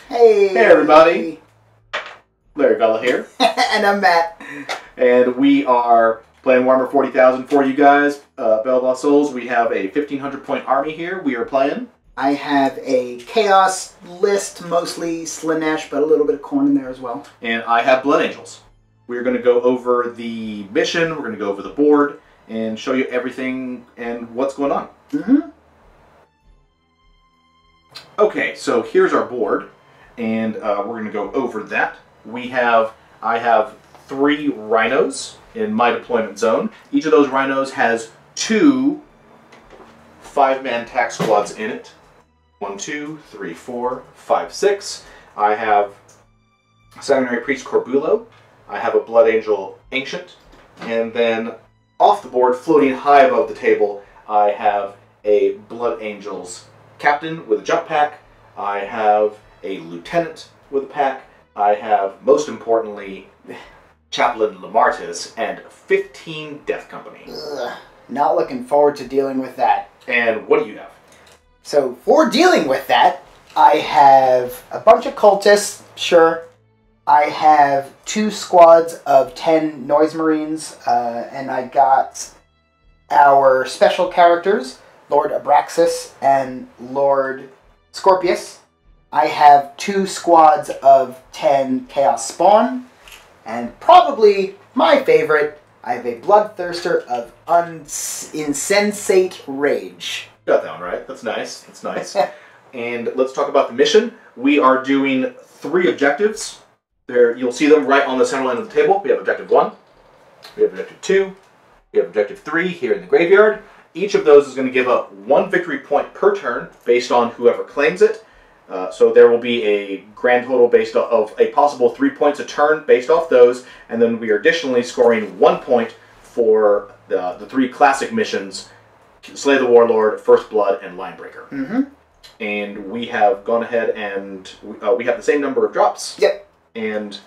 Hey! Hey everybody! Larry Vella here. And I'm Matt. And we are playing Warhammer 40,000 for you guys. Bell of Lost Souls, we have a 1,500 point army here. We are playing. I have a Chaos list, mostly Slaanesh, but a little bit of Khorne in there as well. And I have Blood Angels. We're going to go over the mission, we're going to go over the board, and show you everything and what's going on. Mm-hmm. Okay, so here's our board, and we're going to go over that. I have 3 rhinos in my deployment zone. Each of those rhinos has 2 5-man tack squads in it. 1, 2, 3, 4, 5, 6. I have Sanguinary Priest Corbulo. I have a Blood Angel Ancient. And then off the board, floating high above the table, I have a Blood Angels Captain with a jump pack. I have a Lieutenant with a pack. I have, most importantly, Chaplain Lamartis and 15 Death Company. Ugh, not looking forward to dealing with that. And what do you have? So, for dealing with that, I have a bunch of cultists, sure. I have 2 squads of 10 Noise Marines, and I got our special characters, Lord Abraxas and Lord Scorpius. I have 2 squads of 10 Chaos Spawn, and probably my favorite, I have a Bloodthirster of Insensate Rage. Got that one right. That's nice. That's nice. And let's talk about the mission. We are doing 3 objectives. There, you'll see them right on the center line of the table. We have Objective 1, we have Objective 2, we have Objective 3 here in the graveyard. Each of those is going to give up 1 victory point per turn based on whoever claims it. So there will be a grand total based of a possible 3 points a turn based off those, and then we are additionally scoring 1 point for the 3 classic missions: Slay the Warlord, First Blood, and Linebreaker. Mm-hmm. And we have gone ahead and we have the same number of drops. Yep. And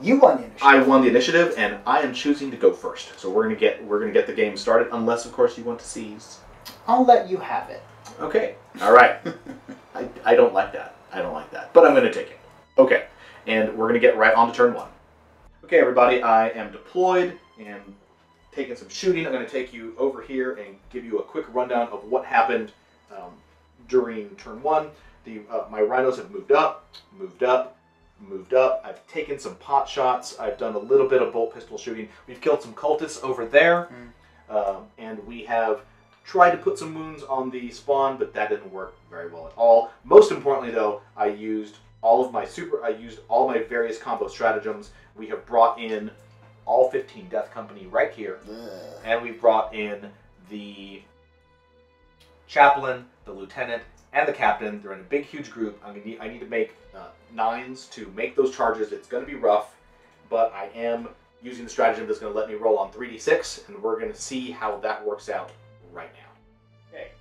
you won the initiative. I won the initiative, and I am choosing to go first. So we're gonna get the game started, unless of course you want to seize. I'll let you have it. Okay. All right. I don't like that. I don't like that. But I'm going to take it. Okay. And we're going to get right on to turn 1. Okay, everybody. I am deployed and taking some shooting. I'm going to take you over here and give you a quick rundown of what happened during turn 1. My rhinos have moved up, moved up, moved up. I've taken some pot shots. I've done a little bit of bolt pistol shooting. We've killed some cultists over there. And we have tried to put some wounds on the spawn, but that didn't work very well at all. Most importantly, though, I used all my various combo stratagems. We have brought in all 15 Death Company right here, and we've brought in the Chaplain, the Lieutenant, and the Captain. They're in a big, huge group. I need to make 9s to make those charges. It's going to be rough, but I am using the stratagem that's going to let me roll on 3d6, and we're going to see how that works out right now. Okay,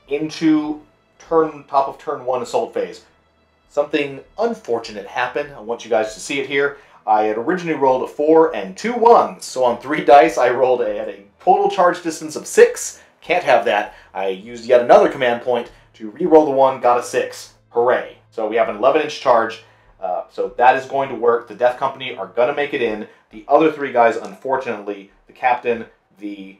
into top of turn 1 assault phase. Something unfortunate happened. I want you guys to see it here. I had originally rolled a 4 and 2 1s, so on 3 dice I rolled at a total charge distance of 6. Can't have that. I used yet another command point to re-roll the 1, got a 6. Hooray! So we have an 11-inch charge. So that is going to work. The Death Company are going to make it in. The other 3 guys, unfortunately, the Captain, the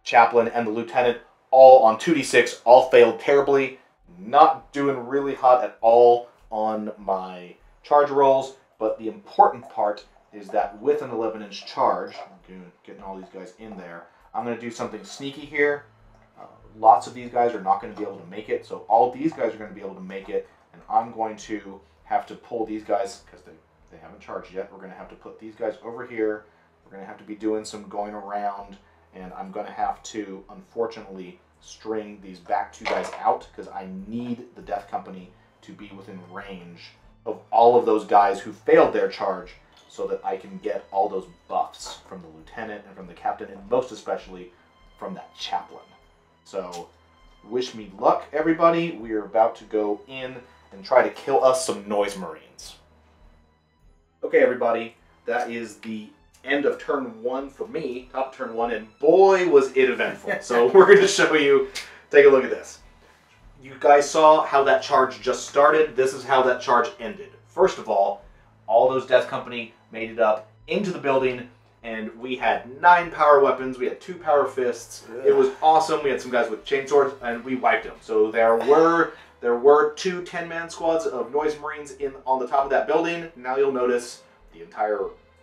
Chaplain, and the Lieutenant, all on 2d6, all failed terribly. Not doing really hot at all on my charge rolls, but the important part is that with an 11-inch charge, getting all these guys in there, I'm going to do something sneaky here. Lots of these guys are not going to be able to make it, so all these guys are going to be able to make it, and I'm going to have to pull these guys, because they haven't charged yet. We're going to have to put these guys over here. We're going to have to be doing some going around, and I'm going to have to, unfortunately, string these back 2 guys out, because I need the Death Company to be within range of all of those guys who failed their charge, so that I can get all those buffs from the Lieutenant and from the Captain, and most especially from that Chaplain. So, wish me luck, everybody. We are about to go in and try to kill us some Noise Marines. Okay, everybody. That is the end of turn 1 for me, top of turn 1, and boy was it eventful. So we're going to show you, take a look at this. you guys saw how that charge just started. This is how that charge ended. First of all those Death Company made it up into the building, and we had 9 power weapons. We had 2 power fists. It was awesome. We had some guys with chainswords, and we wiped them. So there were 2 10-man squads of Noise Marines on the top of that building. Now you'll notice the entire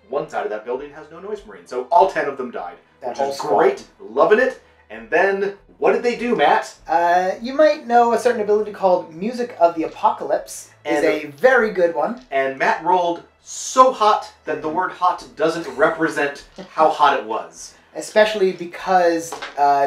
one side of that building has no Noise Marines. So all 10 of them died, which is great. Loving it. And then, what did they do, Matt? You might know a certain ability called Music of the Apocalypse. Is a very good one. And Matt rolled so hot that the word hot doesn't represent how hot it was. Especially because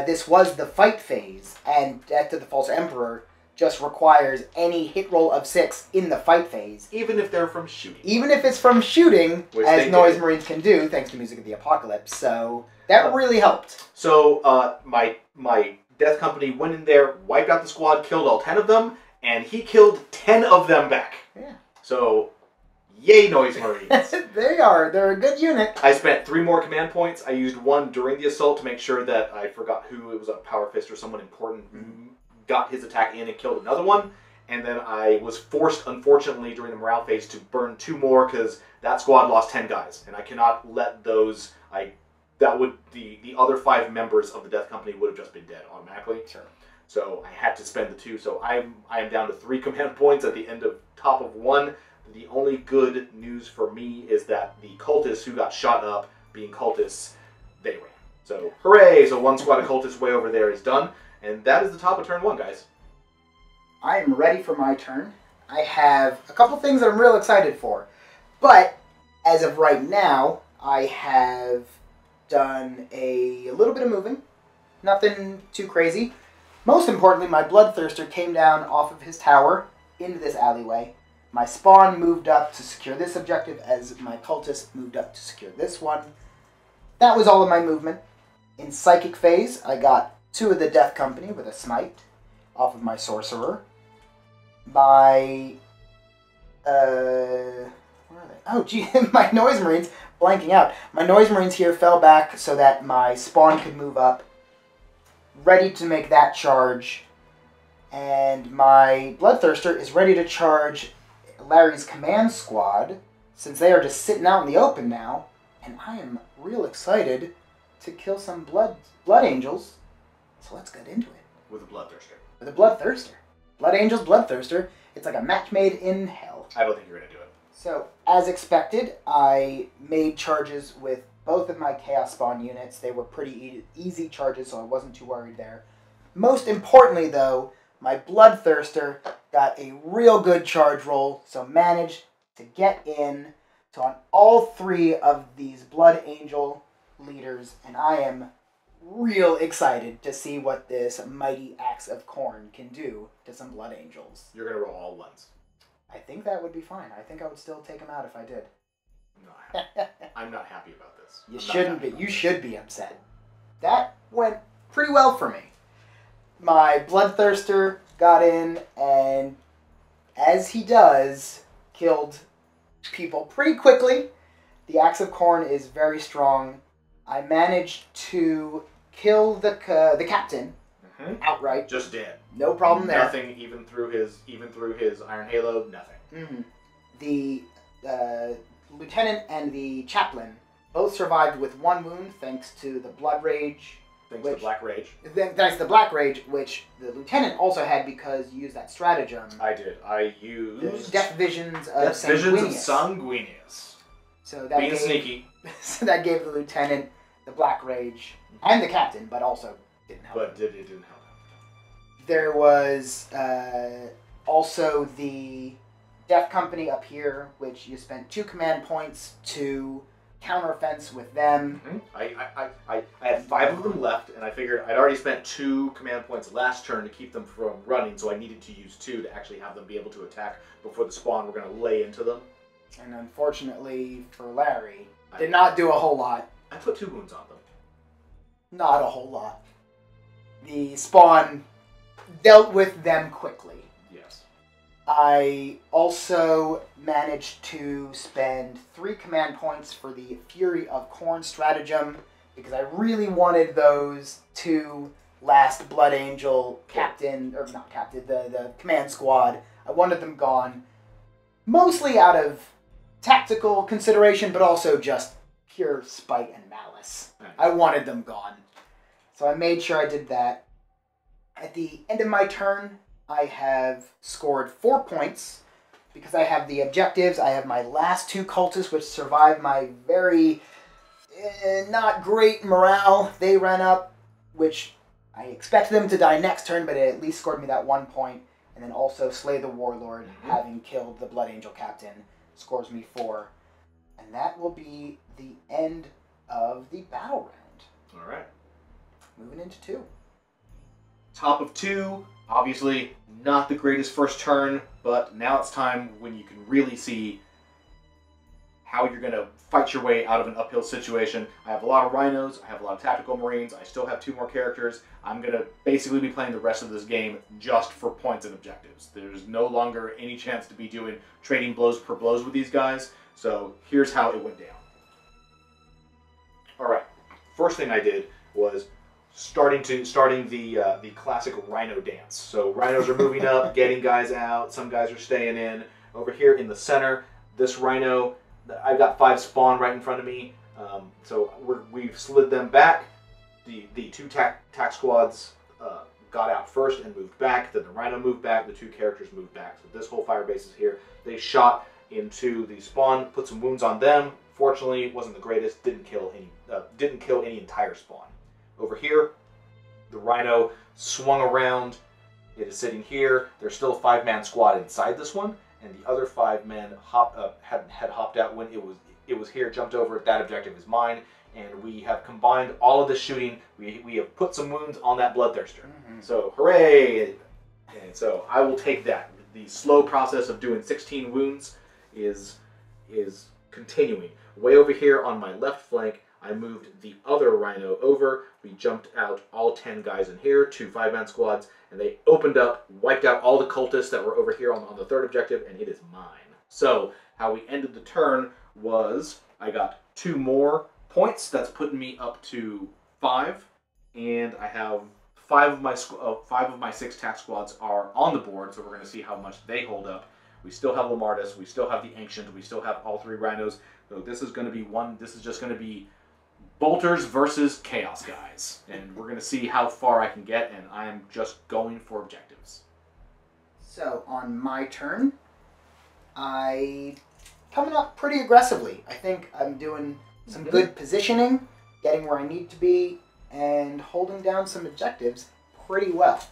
this was the fight phase, and Death to the False Emperor just requires any hit roll of 6 in the fight phase. Even if they're from shooting. Even if it's from shooting, which as Noise Marines can do, thanks to Music of the Apocalypse. So that really helped. So my Death Company went in there, wiped out the squad, killed all 10 of them, and he killed 10 of them back. Yeah. So, yay, Noise Marines. They're a good unit. I spent 3 more command points. I used 1 during the assault to make sure that I forgot who it was, a Power Fist or someone important, got his attack in and killed another one. And then I was forced, unfortunately, during the morale phase to burn 2 more because that squad lost 10 guys. And I cannot let those... the other 5 members of the Death Company would have just been dead automatically. Sure. So I had to spend the 2. So I am down to 3 command points at the end of top of 1. The only good news for me is that the cultists who got shot up, being cultists, they ran. So hooray! So 1 squad of cultists way over there is done, and that is the top of turn 1, guys. I am ready for my turn. I have a couple things that I'm real excited for, but as of right now, I have done a little bit of moving. Nothing too crazy. Most importantly, my Bloodthirster came down off of his tower into this alleyway. My spawn moved up to secure this objective as my cultist moved up to secure this one. That was all of my movement. In Psychic phase, I got 2 of the Death Company with a Smite off of my Sorcerer. My... where are they? Oh, gee, my Noise Marines, blanking out. My Noise Marines here fell back so that my spawn could move up. Ready to make that charge. And my Bloodthirster is ready to charge Larry's command squad, since they are just sitting out in the open now. And I am real excited to kill some Blood Angels. So let's get into it. With a Bloodthirster. With a Bloodthirster. Blood Angels, Bloodthirster. It's like a match made in hell. I don't think you're going to do it. So, as expected, I made charges with both of my Chaos Spawn units. They were pretty easy charges, so I wasn't too worried there. Most importantly, though, my Bloodthirster got a real good charge roll, so managed to get in to on all 3 of these Blood Angel leaders, and I am real excited to see what this mighty Axe of Khorne can do to some Blood Angels. You're going to roll all 1s. I think that would be fine. I think I would still take them out if I did. No, I'm not happy about this. You shouldn't be. You should be upset. That went pretty well for me. My Bloodthirster got in, and as he does, killed people pretty quickly. The Axe of Khorne is very strong. I managed to kill the captain outright. Just dead. No problem there. Nothing, even through his Iron Halo, nothing. The lieutenant and the chaplain both survived with 1 wound thanks to the Blood Rage. Thanks to the Black Rage. Thanks to the Black Rage, which the lieutenant also had because you used that stratagem. I did. I used... Death Visions of Sanguinius. So that Being sneaky. So that gave the lieutenant the Black Rage and the captain, but also didn't help. But it didn't help. There was also the Death Company up here, which you spent 2 command points to counteroffense with them. I had 5 of them left, and I figured I'd already spent 2 command points last turn to keep them from running, so I needed to use 2 to actually have them be able to attack before the spawn were going to lay into them. And unfortunately for Larry, did not do a whole lot. I put 2 wounds on them. Not a whole lot. The spawn dealt with them quickly. Yes. I also managed to spend 3 command points for the Fury of Khorne stratagem because I really wanted those to last Blood Angel captain, or not captain, the command squad. I wanted them gone, mostly out of tactical consideration, but also just pure spite and malice. Nice. I wanted them gone. So I made sure I did that. At the end of my turn, I have scored 4 points because I have the objectives. I have my last 2 cultists, which survived my very not great morale. They ran up, which I expected them to die next turn, but it at least scored me that 1 point. And then also Slay the Warlord, having killed the Blood Angel captain, scores me 4. And that will be the end of the battle round. All right. Moving into 2. Top of 2, obviously not the greatest first turn, but now it's time when you can really see how you're going to fight your way out of an uphill situation. I have a lot of rhinos, I have a lot of tactical marines, I still have 2 more characters. I'm going to basically be playing the rest of this game just for points and objectives. There's no longer any chance to be doing trading blows per blows with these guys, so here's how it went down. Alright, first thing I did was starting the classic rhino dance. So rhinos are moving up, getting guys out, some guys are staying in. Over here in the center, this rhino, I've got 5 spawn right in front of me, so we've slid them back. The 2 tac squads got out first and moved back, then the rhino moved back, the 2 characters moved back. So this whole fire base is here. They shot into the spawn, put some wounds on them. Fortunately, it wasn't the greatest, didn't kill any entire spawn. Over here, the rhino swung around. It is sitting here. There's still a 5-man squad inside this one, and the other 5 men had hopped out when it was here, jumped over. That objective is mine, and we have combined all of this shooting. We have put some wounds on that bloodthirster. So hooray! And so I will take that. The slow process of doing 16 wounds is continuing. Way over here on my left flank, I moved the other rhino over. We jumped out all 10 guys in here, 2 5-man squads, and they opened up, wiped out all the cultists that were over here on the 3rd objective, and it is mine. So how we ended the turn was I got 2 more points. That's putting me up to 5, and I have 5 of my 6 tac squads are on the board. So we're going to see how much they hold up. We still have Lamardus, we still have the Ancient, we still have all 3 rhinos. So this is going to be This is just going to be Bolters versus Chaos guys, and we're going to see how far I can get, and I am just going for objectives. So on my turn, coming up pretty aggressively. I think I'm doing some good positioning, getting where I need to be, and holding down some objectives pretty well.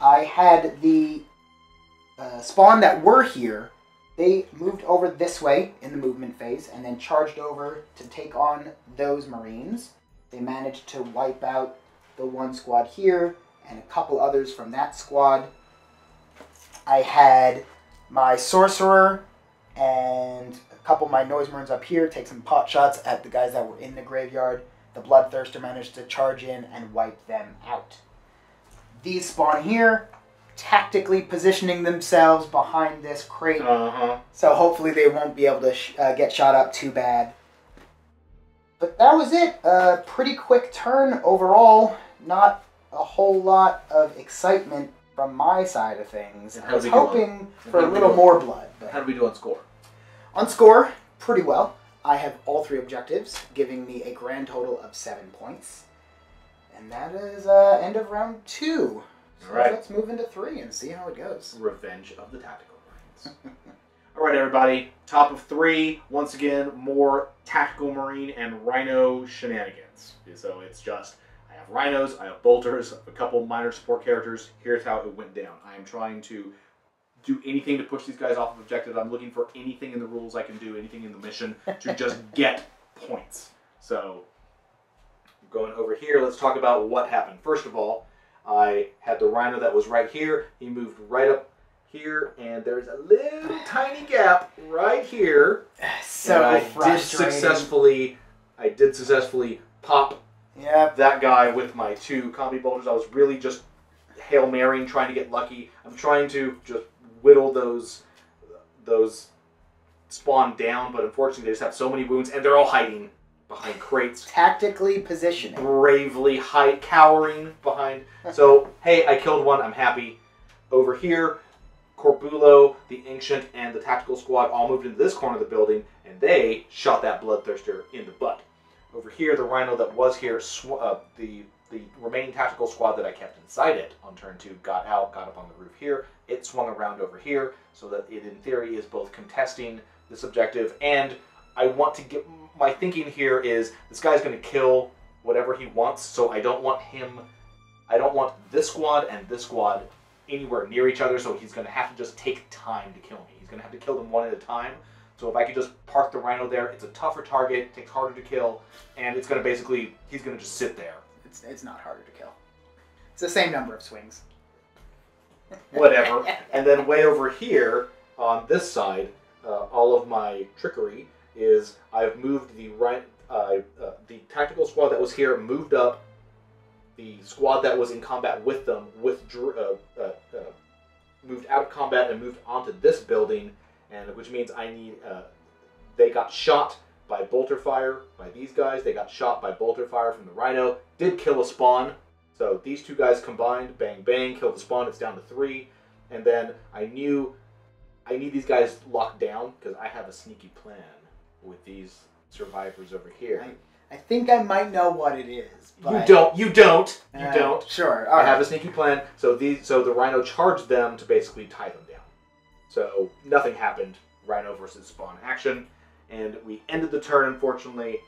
I had the spawn that were here. They moved over this way in the movement phase and then charged over to take on those Marines. They managed to wipe out the 1 squad here and a couple others from that squad. I had my Sorcerer and a couple of my Noise Marines up here take some pot shots at the guys that were in the graveyard. The Bloodthirster managed to charge in and wipe them out. These spawn here, tactically positioning themselves behind this crate, so hopefully they won't be able to get shot up too bad. But that was it. A pretty quick turn overall. Not a whole lot of excitement from my side of things. I was hoping for a little more blood. But how did we do on score? On score, pretty well. I have all 3 objectives, giving me a grand total of 7 points. And that is end of round 2. So Alright. Let's move into 3 and see how it goes. Revenge of the Tactical Marines. Alright, everybody. Top of 3. Once again, more Tactical Marine and Rhino shenanigans. So it's just, I have Rhinos, I have Bolters, a couple minor support characters. Here's how it went down. I am trying to do anything to push these guys off of objectives. I'm looking for anything in the rules I can do, anything in the mission to just get points. So, going over here, let's talk about what happened. First of all, I had the Rhino that was right here. He moved right up here, and there's a little tiny gap right here. So frustrating. I did successfully pop that guy with my 2 combi bolters. I was really just Hail Marying, trying to get lucky. I'm trying to just whittle those spawn down, but unfortunately they just have so many wounds, and they're all hiding. behind crates. Tactically positioning. Bravely cowering behind. So, hey, I killed one. I'm happy. Over here, Corbulo, the Ancient, and the Tactical Squad all moved into this corner of the building, and they shot that Bloodthirster in the butt. Over here, the Rhino that was here, the remaining Tactical Squad that I kept inside it on turn 2 got out, got up on the roof here. It swung around over here, so that it, in theory, is both contesting this objective, and I want to get... My thinking here is, this guy's going to kill whatever he wants, so I don't want him... I don't want this squad and this squad anywhere near each other, so he's going to have to just take time to kill me. He's going to have to kill them one at a time. So if I could just park the Rhino there, it's a tougher target, takes harder to kill, and it's going to basically... He's going to just sit there. It's not harder to kill. It's the same number of swings. Whatever. And then way over here, on this side, all of my trickery is I've moved the Tactical Squad that was here, moved up. The squad that was in combat with them withdrew, moved out of combat and moved onto this building, and which means I need. They got shot by bolter fire by these guys. They got shot by bolter fire from the Rhino. Did kill a spawn. So these two guys combined, bang bang, killed the spawn. It's down to 3, and then I need these guys locked down because I have a sneaky plan with these survivors over here. I think I might know what it is. But You don't. Sure. I have a sneaky plan. So the Rhino charged them to basically tie them down. So nothing happened. Rhino versus spawn action, and we ended the turn. Unfortunately,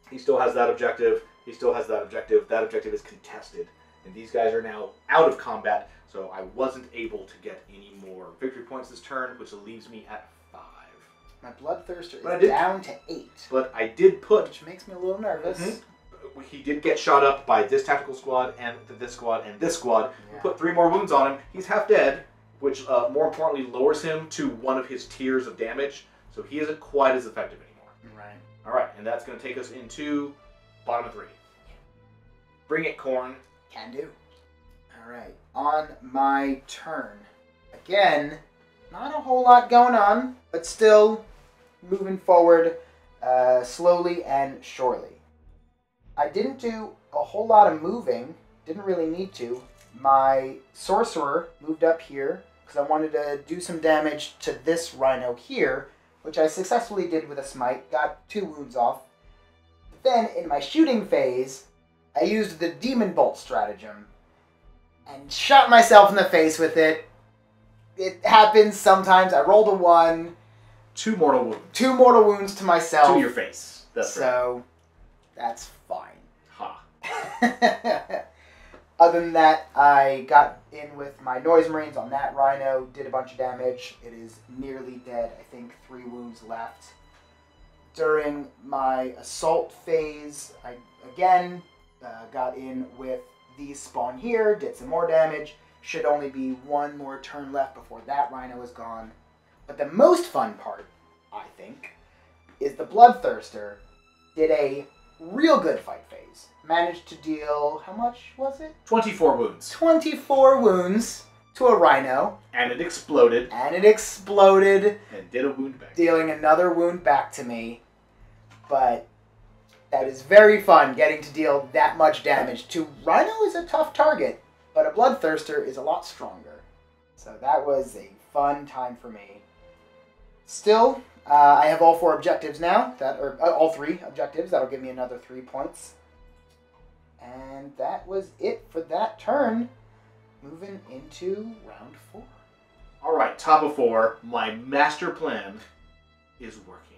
he still has that objective. He still has that objective. That objective is contested, and these guys are now out of combat. So I wasn't able to get any more victory points this turn, which leaves me at 5. My Bloodthirster is down to 8. But I did put... Which makes me a little nervous. Mm-hmm. He did get shot up by this Tactical Squad, and this squad, and this squad. Yeah. We put 3 more wounds on him. He's half dead, which more importantly lowers him to one of his tiers of damage. So he isn't quite as effective anymore. Right. Alright, and that's going to take us into bottom of 3. Bring it, Corn. Can do. Alright, on my turn. Again, not a whole lot going on, but still moving forward slowly and surely. I didn't do a whole lot of moving, didn't really need to. My Sorcerer moved up here because I wanted to do some damage to this Rhino here, which I successfully did with a Smite, got 2 wounds off. But then in my shooting phase, I used the Demon Bolt stratagem and shot myself in the face with it. It happens sometimes. I rolled a 1. 2 mortal wounds. 2 mortal wounds to myself. To your face. That's so, that's fine. Ha. Other than that, I got in with my Noise Marines on that Rhino, did a bunch of damage. It is nearly dead. I think 3 wounds left. During my assault phase, I again got in with these spawn here, did some more damage. Should only be 1 more turn left before that Rhino is gone. But the most fun part, I think, is the Bloodthirster did a real good fight phase. Managed to deal, how much was it? 24 wounds. 24 wounds to a Rhino. And it exploded. And it exploded. And did a wound back. Dealing another wound back to me. But that is very fun, getting to deal that much damage to... Rhino is a tough target, but a Bloodthirster is a lot stronger. So that was a fun time for me. Still, I have all 4 objectives now, all 3 objectives. That'll give me another 3 points. And that was it for that turn. Moving into round 4. Alright, top of 4. My master plan is working.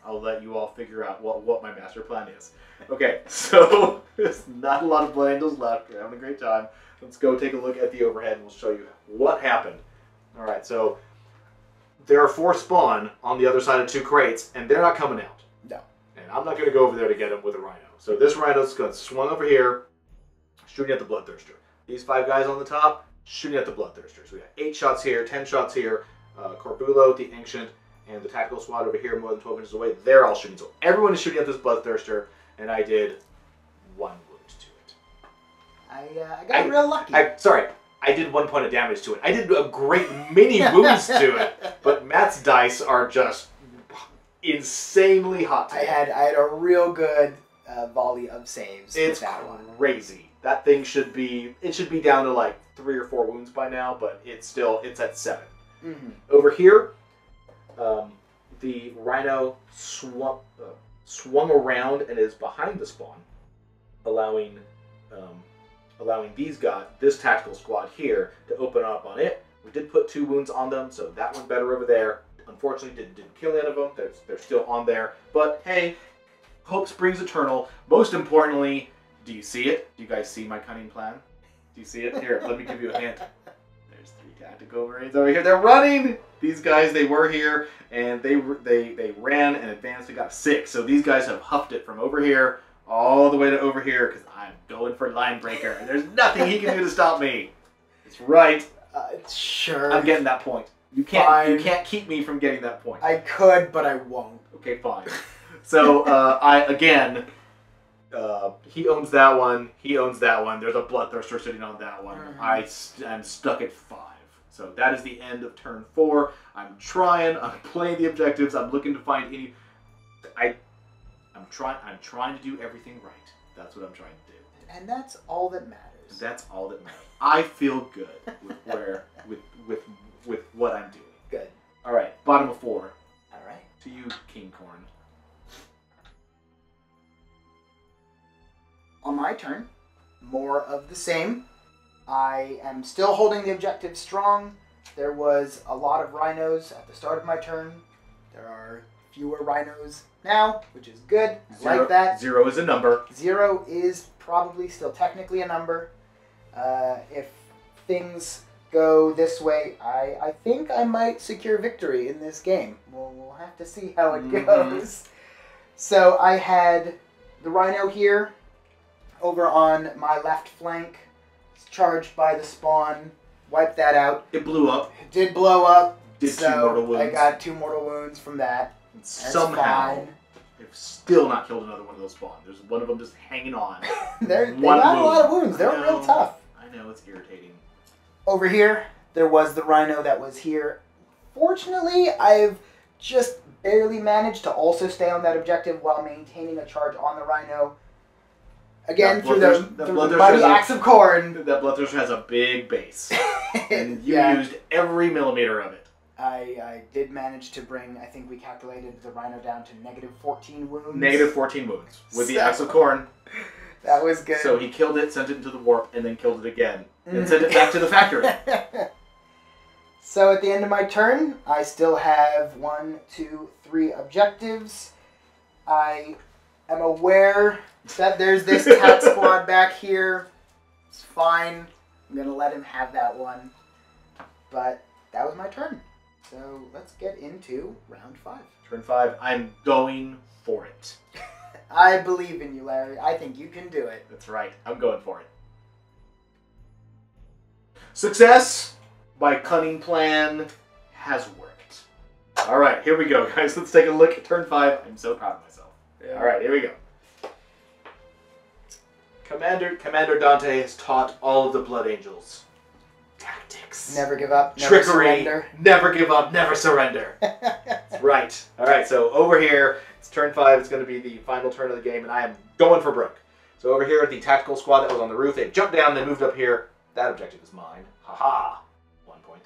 I'll let you all figure out what my master plan is. Okay, so there's not a lot of Blood Angels left. We're having a great time. Let's go take a look at the overhead and we'll show you what happened. Alright, so there are 4 spawn on the other side of 2 crates, and they're not coming out. No. And I'm not going to go over there to get them with a Rhino. So this Rhino's going to swing over here, shooting at the Bloodthirster. These 5 guys on the top, shooting at the Bloodthirster. So we got 8 shots here, 10 shots here. Corbulo, the Ancient, and the Tactical Squad over here more than 12 inches away, they're all shooting. So everyone is shooting at this Bloodthirster, and I did 1 wound to it. I got real lucky. Sorry, I did 1 point of damage to it. I did a great many wounds to it, but Matt's dice are just insanely hot I today. had a real good volley of saves. It's with that one. crazy. That thing should be down to like 3 or 4 wounds by now, but it's at 7. Mm-hmm. Over here, the rhino swung around and is behind the spawn, allowing this tactical squad here to open up on it. We did put 2 wounds on them, so that went better over there. Unfortunately, didn't kill any of them. They're still on there, but hey, hope springs eternal. Most importantly, do you see it? Do you guys see my cunning plan? Do you see it? Here, let me give you a hint. There's 3 tactical marines over here. They're running. These guys, they were here, and they ran and advanced and got 6. So these guys have huffed it from over here all the way to over here because I'm going for line breaker, and there's nothing he can do to stop me. It's right. Sure. I'm getting that point. You can't keep me from getting that point. I could, but I won't. Okay, fine. So he owns that one. He owns that one. There's a bloodthirster sitting on that one. Mm-hmm. I'm stuck at 5. So that is the end of turn 4. I'm playing the objectives. I'm looking to find any. I'm trying to do everything right. That's what I'm trying to do. And that's all that matters. That's all that matters. I feel good with what I'm doing. Good. All right, bottom of 4. All right. To you, King Corn. On my turn, more of the same. I am still holding the objective strong. There was a lot of rhinos at the start of my turn. There are fewer rhinos now, which is good. I like that. 0 is a number. 0 is probably still technically a number. If things go this way, I think I might secure victory in this game. We'll have to see how it goes. So I had the rhino here over on my left flank. It's charged by the spawn. Wiped that out. It blew up. It did blow up. Did 2 mortal wounds. I got 2 mortal wounds from that. And That's somehow, fine. they've still not killed another one of those spawn. There's one of them just hanging on. They got a lot of wounds. They're real tough. I know, it's irritating. Over here, there was the rhino that was here. Fortunately, I've just barely managed to also stay on that objective while maintaining a charge on the rhino. Again, through the mighty axe of corn. That bloodthirster has a big base. And you used every millimeter of it. I did manage to bring, I think we calculated the rhino down to negative 14 wounds. Negative 14 wounds with the axe of corn. That was good. So he killed it, sent it into the warp, and then killed it again. And sent it back to the factory. So at the end of my turn, I still have 1, 2, 3 objectives. I am aware that there's this cat squad back here. It's fine. I'm going to let him have that one. But that was my turn. So let's get into round 5. Turn 5, I'm going for it. I believe in you, Larry. I think you can do it. That's right. I'm going for it. Success! My cunning plan has worked. All right, here we go, guys. Let's take a look at turn 5. I'm so proud of myself. All right, here we go. Commander Dante has taught all of the Blood Angels tactics. Never give up, never Trickery. surrender. Never give up, never surrender. That's right. All right, so over here, it's turn 5. It's going to be the final turn of the game, and I am going for broke. So over here, the tactical squad that was on the roof, they jumped down, they moved up here. That objective is mine. Haha. 1 point.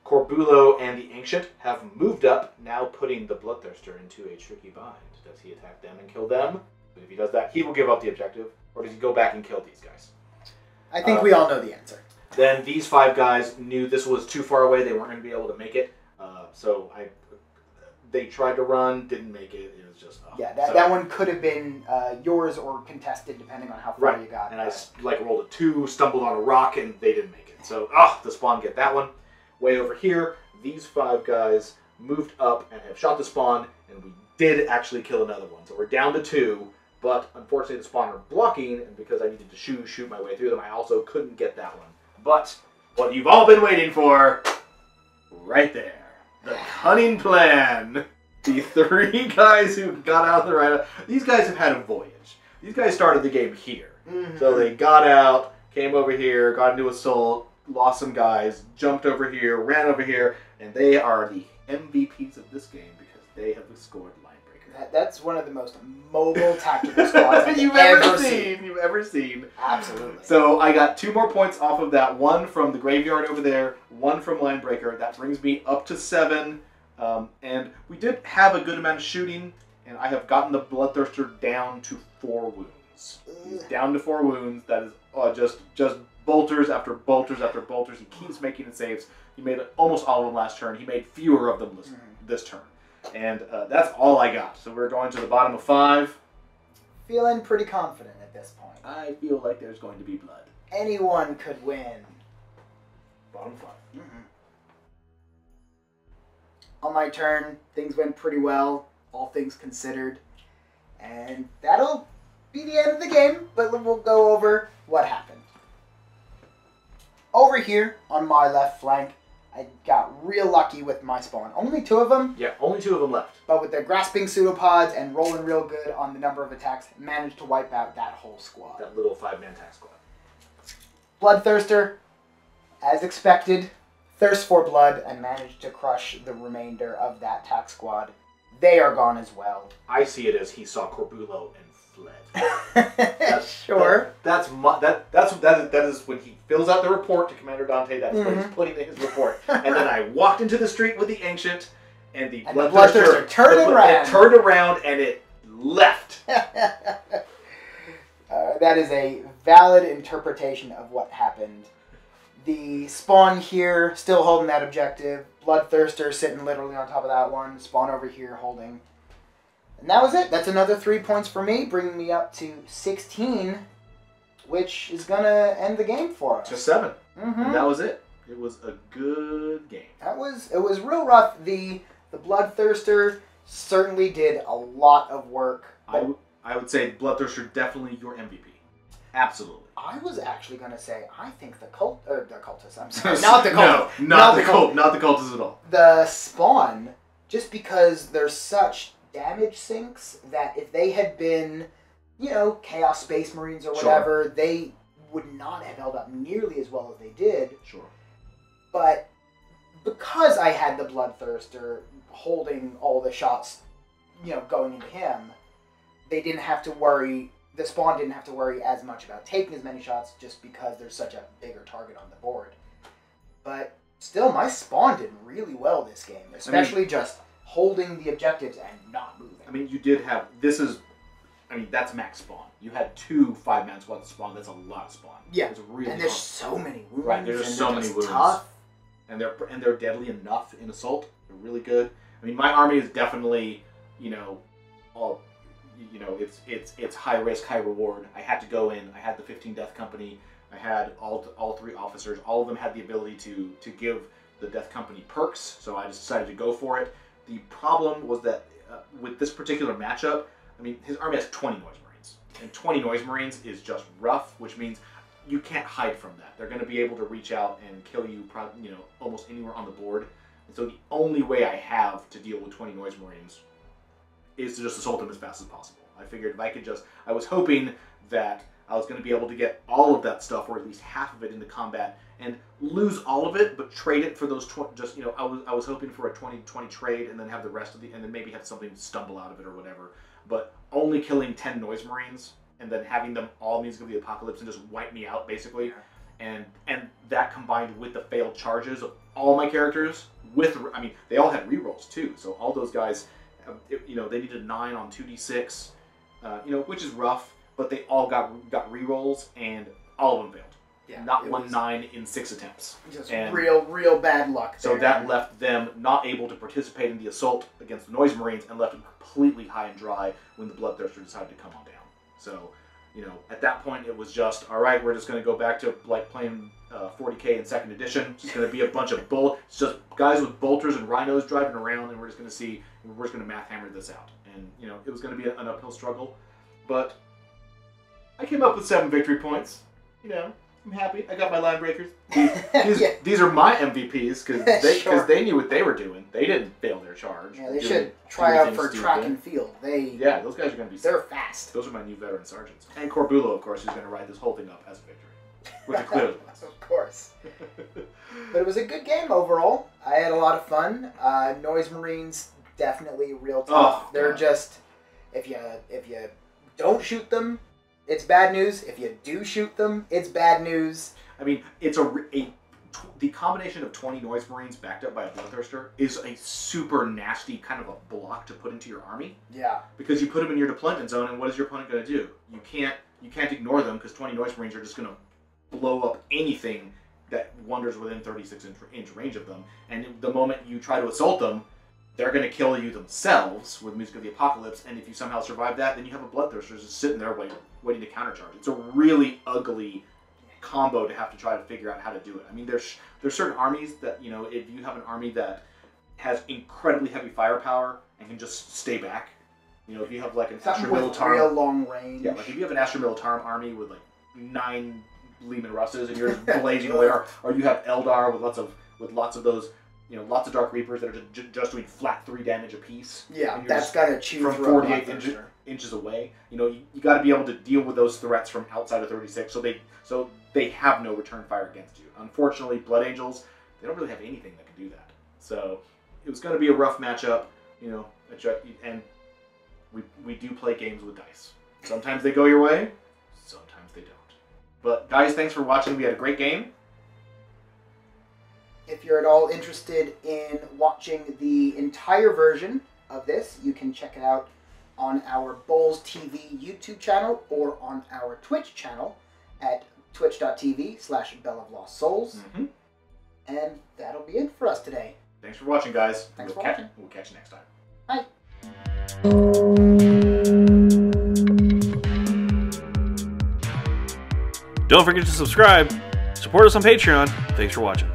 Corbulo and the Ancient have moved up, now putting the Bloodthirster into a tricky bind. Does he attack them and kill them? But if he does that, he will give up the objective. Or does he go back and kill these guys? I think we all know the answer. Then these 5 guys knew this was too far away. They weren't going to be able to make it. They tried to run, didn't make it. It was just... Yeah, that one could have been yours or contested depending on how far you got. And I rolled a 2, stumbled on a rock, and they didn't make it. So, the spawn get that one. Way over here, these 5 guys moved up and have shot the spawn, and we did actually kill another one. So we're down to 2, but unfortunately the spawn are blocking, and because I needed to shoot my way through them, I also couldn't get that one. But what you've all been waiting for, right there. The cunning plan. The 3 guys who got out of the rhino. These guys have had a voyage. These guys started the game here. So they got out, came over here, got into assault, lost some guys, jumped over here, ran over here, and they are the MVPs of this game because they have scored Linebreaker. That's one of the most mobile tactical squads I've You've ever seen. You've ever seen. Absolutely. So I got 2 more points off of that. 1 from the graveyard over there, 1 from Linebreaker. That brings me up to 7. And we did have a good amount of shooting, and I have gotten the Bloodthirster down to 4 wounds. He's down to 4 wounds. That is just bolters after bolters after bolters. He keeps making the saves. He made almost all of them last turn. He made fewer of them this turn. And that's all I got. So we're going to the bottom of 5. Feeling pretty confident at this point. I feel like there's going to be blood. Anyone could win. Bottom 5. On my turn, things went pretty well, all things considered. And that'll be the end of the game, but we'll go over what happened. Over here, on my left flank, I got real lucky with my spawn. Only 2 of them. Yeah, only 2 of them left. But with their grasping pseudopods and rolling real good on the number of attacks, managed to wipe out that whole squad. That little 5-man task squad. Bloodthirster, as expected, thirst for blood and managed to crush the remainder of that tax squad. They are gone as well. I see it as he saw Corbulo and fled. Sure. That is when he fills out the report to Commander Dante. That's what he's putting in his report. And then I walked into the street with the Ancient, and the Bloodthirster turned around. It turned around and it left. That is a valid interpretation of what happened. The spawn here, still holding that objective. Bloodthirster sitting literally on top of that one. Spawn over here holding. And that was it. That's another 3 points for me, bringing me up to 16, which is going to end the game for us. To 7. And that was it. It was a good game. It was real rough. The Bloodthirster certainly did a lot of work. I would say Bloodthirster definitely your MVP. Absolutely. I was actually going to say, I think the cultist, I'm sorry. Not the cultist. No, not the cultist at all. The spawn, just because they're such damage sinks that if they had been, Chaos Space Marines or whatever, they would not have held up nearly as well as they did. Sure. But because I had the Bloodthirster holding all the shots, going into him, they didn't have to worry. The spawn didn't have to worry as much about taking as many shots just because there's such a bigger target on the board. But still, my spawn did really well this game, especially just holding the objectives and not moving. I mean, you did have... that's max spawn. You had 2 5-man squads spawn. That's a lot of spawn. Yeah, it's really and there's so many wounds. Right, there's so many wounds. Tough. And they're deadly enough in assault. They're really good. I mean, my army is definitely, it's high risk, high reward. I had to go in. I had the 15 Death Company. I had all 3 officers. All of them had the ability to give the Death Company perks, so I just decided to go for it. The problem was that with this particular matchup, his army has 20 Noise Marines. And 20 Noise Marines is just rough, which means you can't hide from that. They're going to be able to reach out and kill you, almost anywhere on the board. And so the only way I have to deal with 20 Noise Marines is to just assault them as fast as possible. I figured if I could I was hoping that I was going to be able to get all of that stuff, or at least half of it, into combat, and lose all of it, but trade it for those 20, I was hoping for a 20-20 trade, and then have the rest of and then maybe have something stumble out of it or whatever. But only killing 10 Noise Marines, and then having them all Music of the Apocalypse and just wipe me out, basically. And that combined with the failed charges of all my characters, they all had rerolls too, so all those guys, they needed 9 on 2d6, which is rough, but they all got rerolls, and all of them failed. Yeah, not 9 in 6 attempts. Just real bad luck there. So that left them not able to participate in the assault against the Noise Marines, and left them completely high and dry when the Bloodthirster decided to come on down. So, at that point it was just, all right, we're just going to go back to playing 40k in 2nd edition. It's just going to be a bunch of it's just guys with bolters and rhinos driving around, and we're just going to math hammer this out. And, it was going to be an uphill struggle. But I came up with 7 victory points. I'm happy. I got my line breakers. These are my MVPs because they knew what they were doing. They didn't fail their charge. Yeah, they should try out for track and field. Those guys are going to be. They're fast. Those are my new veteran sergeants. And Corbulo, of course, who's going to ride this whole thing up as a victory, which it clearly was. Of course. But it was a good game overall. I had a lot of fun. Noise Marines definitely real tough. Oh, They're God. just if you don't shoot them, it's bad news. If you do shoot them, it's bad news. I mean, it's the combination of 20 Noise Marines backed up by a Bloodthirster is a super nasty kind of a block to put into your army. Yeah. Because you put them in your deployment zone, and what is your opponent going to do? You can't ignore them because 20 Noise Marines are just going to blow up anything that wanders within 36-inch range of them. And the moment you try to assault them, they're going to kill you themselves with Music of the Apocalypse. And if you somehow survive that, then you have a Bloodthirster just sitting there waiting to countercharge. It's a really ugly combo to have to try to figure out how to do it. I mean, there's certain armies that, you know, if you have an army that has incredibly heavy firepower and can just stay back, you know, if you have like an Something with real long range. yeah, like if you have an Astra Militarum army with like 9 Lehman Russes and you're just blazing away, or you have Eldar with lots of those, you know, lots of Dark Reapers that are just doing flat 3 damage apiece. Yeah, that's got to chew from 48 inches away. You know, you got to be able to deal with those threats from outside of 36, so they have no return fire against you. Unfortunately, Blood Angels, they don't really have anything that can do that. So it was going to be a rough matchup, you know, and we do play games with dice. Sometimes they go your way, sometimes they don't. But guys, thanks for watching. We had a great game. If you're at all interested in watching the entire version of this, you can check it out on our Bowls TV YouTube channel or on our Twitch channel at twitch.tv/Bell of Lost Souls. Mm-hmm. And that'll be it for us today. Thanks for watching, guys. Thanks for watching. We'll catch you next time. Bye. Don't forget to subscribe. Support us on Patreon. Thanks for watching.